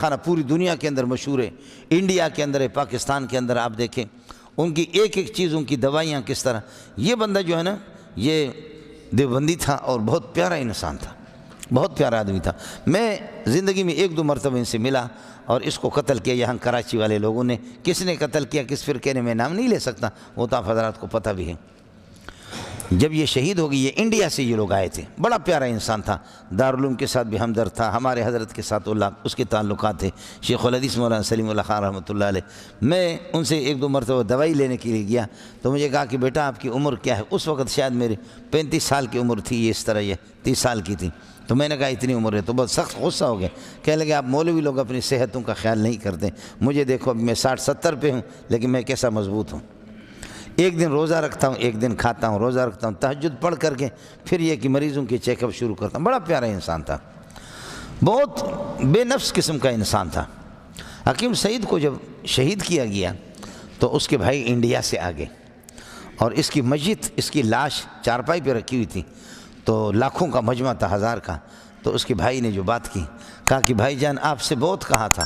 کھانا پوری دنیا کے اندر مشہور ہے، انڈیا کے اندر ہے، پاکستان کے اندر آپ دیکھیں ان کی ایک ایک چیز، ان کی دوائیاں کس طرح۔ یہ بندہ جو ہے نا یہ دیوبندی تھا اور بہت پیارا انسان تھا، بہت پیارا آدمی تھا۔ میں زندگی میں ایک دو مرتبہ ان سے ملا اور اس کو قتل کیا یہاں کراچی والے لوگوں نے۔ کس نے قتل کیا، کس فرقے نے، میں نام نہیں لے سکتا، وہ تو آپ حضرات کو پتہ بھی ہے۔ جب یہ شہید ہو گئی، یہ انڈیا سے یہ لوگ آئے تھے، بڑا پیارا انسان تھا، دارالعلوم کے ساتھ بھی ہمدرد تھا، ہمارے حضرت کے ساتھ اس کے تعلقات تھے، شیخ الحدیث مولانا سلیم اللہ خان رحمۃ اللہ علیہ۔ میں ان سے ایک دو مرتبہ دوائی لینے کے لیے گیا تو مجھے کہا کہ بیٹا آپ کی عمر کیا ہے؟ اس وقت شاید میرے 35 سال کی عمر تھی، یہ اس طرح یہ 30 سال کی تھی۔ تو میں نے کہا اتنی عمر ہے، تو بہت سخت غصہ ہو گیا، کہنے لگے آپ مولوی لوگ اپنی صحتوں کا خیال نہیں کرتے، مجھے دیکھو اب میں 60-70 پہ ہوں لیکن میں کیسا مضبوط ہوں، ایک دن روزہ رکھتا ہوں، ایک دن کھاتا ہوں، روزہ رکھتا ہوں، تہجد پڑھ کر کے پھر یہ کہ مریضوں کے چیک اپ شروع کرتا ہوں۔ بڑا پیارا انسان تھا، بہت بے نفس قسم کا انسان تھا۔ حکیم سعید کو جب شہید کیا گیا تو اس کے بھائی انڈیا سے آ گئے اور اس کی مسجد، اس کی لاش چارپائی پہ رکھی ہوئی تھی، تو لاکھوں کا مجمع تھا، 1000 کا۔ تو اس کے بھائی نے جو بات کی، کہا کہ بھائی جان آپ سے بہت کہا تھا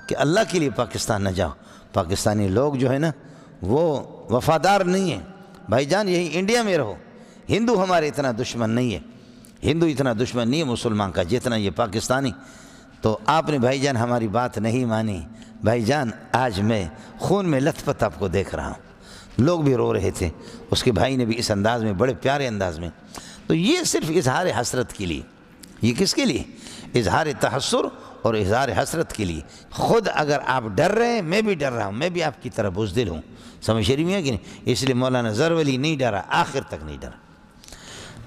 کہ اللہ کے لیے پاکستان نہ جاؤ، پاکستانی لوگ جو ہے نا وہ وفادار نہیں ہیں، بھائی جان یہی انڈیا میں رہو، ہندو ہمارے اتنا دشمن نہیں ہے، ہندو اتنا دشمن نہیں ہے مسلمان کا جتنا یہ پاکستانی۔ تو آپ نے بھائی جان ہماری بات نہیں مانی، بھائی جان آج میں خون میں لت پت آپ کو دیکھ رہا ہوں۔ لوگ بھی رو رہے تھے، اس کے بھائی نے بھی اس انداز میں، بڑے پیارے انداز میں۔ تو یہ صرف اظہار حسرت کے لیے، یہ کس کے لیے؟ اظہار تحسر اور اظہار حسرت کے لیے۔ خود اگر آپ ڈر رہے ہیں، میں بھی ڈر رہا ہوں، میں بھی آپ کی طرح بزدل ہوں، سمجھ شریف ہے کہ نہیں؟ اس لیے مولانا زرولی نہیں ڈرا، آخر تک نہیں ڈرا،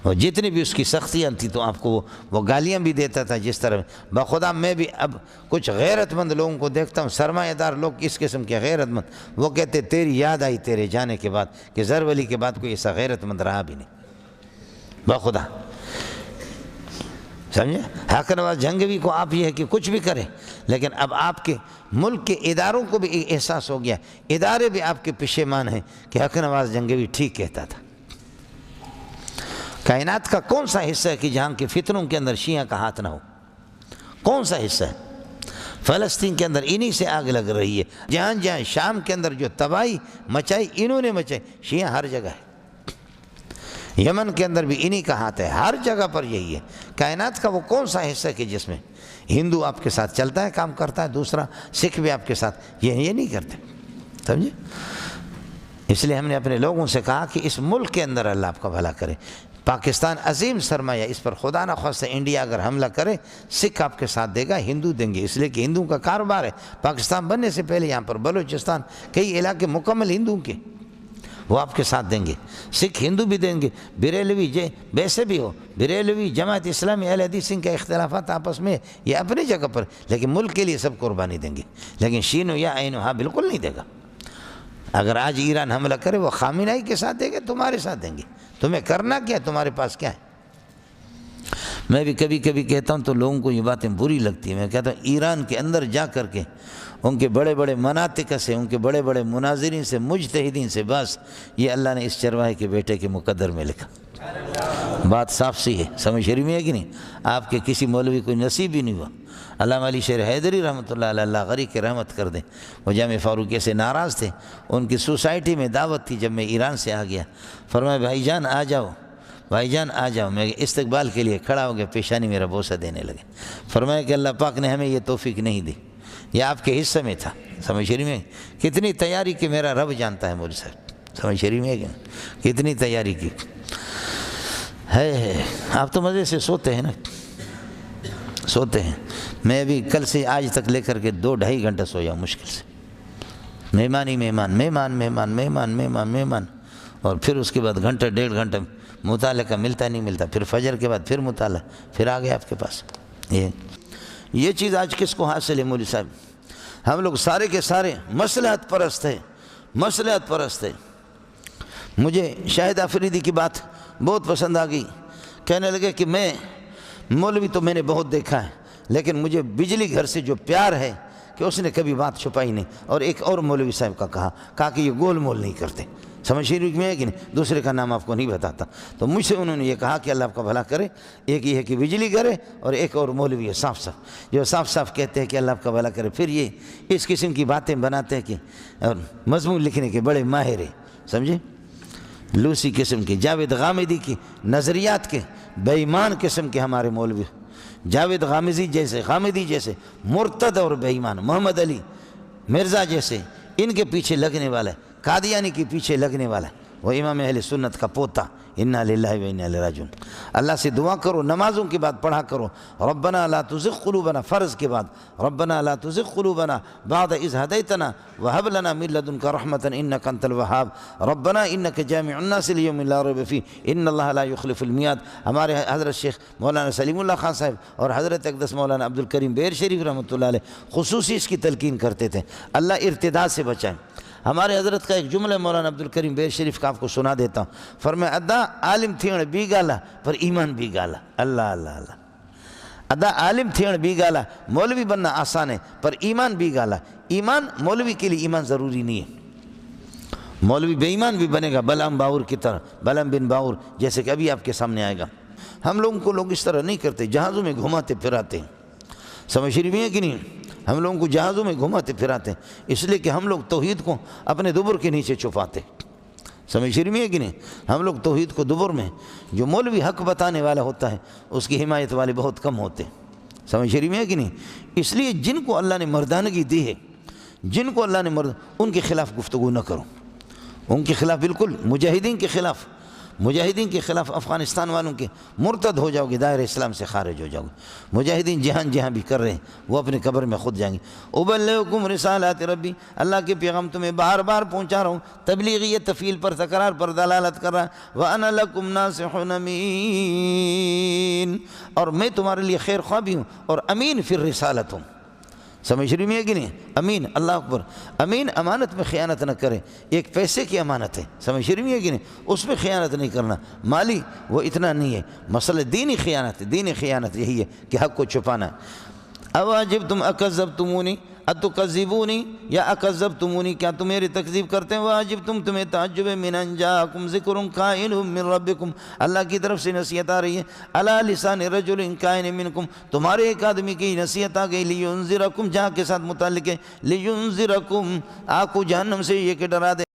اور جتنی بھی اس کی سختیاں تھیں تو آپ کو وہ گالیاں بھی دیتا تھا جس طرح۔ بخدا میں بھی اب کچھ غیرت مند لوگوں کو دیکھتا ہوں، سرمایہ دار لوگ اس قسم کے غیرت مند، وہ کہتے تیری یاد آئی تیرے جانے کے بعد کہ زرولی کے بعد کوئی ایسا غیرت مند رہا بھی نہیں، بخدا، سمجھے؟ حق نواز جنگوی کو آپ یہ ہے کہ کچھ بھی کریں، لیکن اب آپ کے ملک کے اداروں کو بھی احساس ہو گیا، ادارے بھی آپ کے پشیمان ہیں کہ حق نواز جنگوی ٹھیک کہتا تھا۔ کائنات کا کون سا حصہ ہے کہ جہاں کے فتنوں کے اندر شیعہ کا ہاتھ نہ ہو؟ کون سا حصہ ہے؟ فلسطین کے اندر انہی سے آگ لگ رہی ہے، جہاں جہاں شام کے اندر جو تباہی مچائی انہوں نے مچائی، شیعہ ہر جگہ ہے، یمن کے اندر بھی انہی کا ہاتھ ہے، ہر جگہ پر یہی ہے۔ کائنات کا وہ کون سا حصہ ہے کہ جس میں ہندو آپ کے ساتھ چلتا ہے، کام کرتا ہے، دوسرا سکھ بھی آپ کے ساتھ یہ نہیں کرتے، سمجھے؟ اس لیے ہم نے اپنے لوگوں سے کہا کہ اس ملک کے اندر اللہ آپ کا بھلا کرے، پاکستان عظیم سرمایہ، اس پر خدا نہ خواستہ انڈیا اگر حملہ کرے، سکھ آپ کے ساتھ دے گا، ہندو دیں گے، اس لیے کہ ہندوؤں کا کاروبار ہے۔ پاکستان بننے سے پہلے یہاں پر بلوچستان کئی علاقے مکمل ہندوؤں کے، وہ آپ کے ساتھ دیں گے، سکھ ہندو بھی دیں گے، بریلوی ویسے بھی ہو، بریلوی جماعت اسلامی اہل حدیث کے اختلافات آپس میں یہ اپنی جگہ پر، لیکن ملک کے لیے سب قربانی دیں گے، لیکن شینو یا عینو ہاں بالکل نہیں دے گا۔ اگر آج ایران حملہ کرے وہ خامنہئی کے ساتھ دیں گے، تمہارے ساتھ دیں گے، تمہیں کرنا کیا ہے، تمہارے پاس کیا ہے؟ میں بھی کبھی کبھی کہتا ہوں تو لوگوں کو یہ باتیں بری لگتی ہیں، میں کہتا ہوں ایران کے اندر جا کر کے ان کے بڑے بڑے مناطق سے، ان کے بڑے بڑے مناظرین سے، مجتہدین سے، بس یہ اللہ نے اس چرواہے کے بیٹے کے مقدر میں لکھا، بات صاف سی ہے، سمجھ شریف میں ہے کہ نہیں؟ آپ کے کسی مولوی کو نصیب ہی نہیں ہوا۔ علامہ علی شیر حیدری رحمۃ اللہ علیہ، اللہ غریق کے رحمت کر دیں، وہ جامع فاروقیہ سے ناراض تھے، ان کی سوسائٹی میں دعوت تھی جب میں ایران سے آ گیا، فرمایا بھائی جان آ جاؤ، بھائی جان آ جاؤ، میں استقبال کے لیے کھڑا ہو گیا، پیشانی میرا بوسہ دینے لگے، فرمایا کہ اللہ پاک نے ہمیں یہ توفیق نہیں دی، یہ آپ کے حصے میں تھا، سمجھ شریف میں؟ کتنی تیاری کی میرا رب جانتا ہے مولوی صاحب، سمجھ شریف میں کتنی تیاری کی ہے۔ آپ تو مزے سے سوتے ہیں نا، سوتے ہیں، میں بھی کل سے آج تک لے کر کے 2-2.5 گھنٹہ سویا ہوں مشکل سے، مہمان ہی مہمان، مہمان مہمان مہمان مہمان مہمان، اور پھر اس کے بعد گھنٹہ 1.5 گھنٹہ مطالعہ کا ملتا نہیں ملتا، پھر فجر کے بعد پھر مطالعہ، پھر آ گیا آپ کے پاس۔ یہ چیز آج کس کو حاصل ہے مولوی صاحب؟ ہم لوگ سارے کے سارے مصلحت پرست ہیں، مصلحت پرست ہیں۔ مجھے شاہد آفریدی کی بات بہت پسند آ گئی، کہنے لگے کہ میں مولوی تو میں نے بہت دیکھا ہے، لیکن مجھے بجلی گھر سے جو پیار ہے کہ اس نے کبھی بات چھپائی نہیں، اور ایک اور مولوی صاحب کا کہا کہ یہ گول مول نہیں کرتے، سمجھ شریف میں ہے کہ نہیں؟ دوسرے کا نام آپ کو نہیں بتاتا۔ تو مجھ سے انہوں نے یہ کہا کہ اللہ آپ کا بھلا کرے، ایک یہ ہے کہ بجلی کرے، اور ایک اور مولوی ہے صاف صاف جو صاف صاف کہتے ہیں کہ اللہ آپ کا بھلا کرے، پھر یہ اس قسم کی باتیں بناتے ہیں کہ اور مضمون لکھنے کے بڑے ماہر ہیں، سمجھے، لوسی قسم کے، جاوید غامدی کی نظریات کے بے ایمان قسم کے ہمارے مولوی، جاوید غامدی جیسے مرتد اور بے ایمان، محمد علی مرزا جیسے ان کے پیچھے لگنے والا ہے، قادیانی کے پیچھے لگنے والا ہے، وہ امام اہل سنت کا پوتا، انا للہ و انا الیہ راجعون۔ اللہ سے دعا کرو، نمازوں کے بعد پڑھا کرو، ربنا لا تزغ قلوبنا، فرض کے بعد ربنا لا تزغ قلوبنا بعد اذ ہدیتنا وہب لنا من لدنک رحمۃ انک انت الوہاب، ربنا انک جامع الناس لیوم لا ریب فیہ ان اللہ لا یخلف المیعاد۔ ہمارے حضرت شیخ مولانا سلیم اللہ خان صاحب اور حضرت اقدس مولانا عبد الکریم بیر شریف رحمۃ اللہ علیہ خصوصی اس کی تلقین کرتے تھے، اللہ ارتداد سے بچائیں۔ ہمارے حضرت کا ایک جملہ مولانا عبد الکریم بیر شریف کا آپ کو سنا دیتا ہوں، فرمایا ادا عالم تھیڑ بھی گالا پر ایمان بھی گالا، اللہ اللہ اللہ، ادا عالم تھیڑ بھی گالا، مولوی بننا آسان ہے پر ایمان بھی گالا، ایمان مولوی کے لیے ایمان ضروری نہیں ہے، مولوی بے ایمان بھی بنے گا، بلعم باور کی طرح، بلعم بن باور جیسے کہ ابھی آپ کے سامنے آئے گا۔ ہم لوگوں کو لوگ اس طرح نہیں کرتے، جہازوں میں گھماتے پھراتے ہیں، سمجھ رہی ہے کہ نہیں؟ ہم لوگوں کو جہازوں میں گھماتے پھراتے ہیں، اس لیے کہ ہم لوگ توحید کو اپنے دبر کے نیچے چھپاتے، سمجھ رہی ہے کہ نہیں؟ ہم لوگ توحید کو دبر میں، جو مولوی حق بتانے والا ہوتا ہے اس کی حمایت والے بہت کم ہوتے ہیں، سمجھ رہی ہے کہ نہیں؟ اس لیے جن کو اللہ نے مردانگی دی ہے، جن کو اللہ نے ان کے خلاف گفتگو نہ کرو، ان کے خلاف بالکل، مجاہدین کے خلاف افغانستان والوں کے مرتد ہو جاؤ گے، دائرہ اسلام سے خارج ہو جاؤ گے۔ مجاہدین جہاں بھی کر رہے ہیں وہ اپنے قبر میں خود جائیں گے۔ ابلغکم رسالات ربی، اللہ کے پیغام تمہیں بار بار پہنچا رہا ہوں، تبلیغی تفعیل پر تکرار پر دلالت کر رہا ہے، وانا لکم ناصح امین، اور میں تمہارے لیے خیر خواہ بھی ہوں اور امین فی الرسالت ہوں، سمجھ رہی ہے کہ نہیں؟ امین، اللہ اکبر، امین امانت میں خیانت نہ کرے، ایک پیسے کی امانت ہے، سمجھ رہی ہے کہ نہیں؟ اس میں خیانت نہیں کرنا، مالی وہ اتنا نہیں ہے، مسئلہ دینی خیانت ہے، دینی خیانت یہی ہے کہ حق کو چھپانا ہے۔ اواجبتم اکذبتمونی اتکذبونی یا اکذبتمونی، کیا تم میری تکذیب کرتے ہیں؟ واجبتم، تمہیں تعجب ہے، من ان جاءکم ذکر قائل من ربکم، اللہ کی طرف سے نصیحت آ رہی ہے، علی لسان رجل قائل منکم، تمہارے ایک آدمی کی نصیحت آ گئی، لینذرکم، جہاں کے ساتھ متعلق ہے، لینذرکم، آپ کو جہنم سے یہ کہ ڈرا دے۔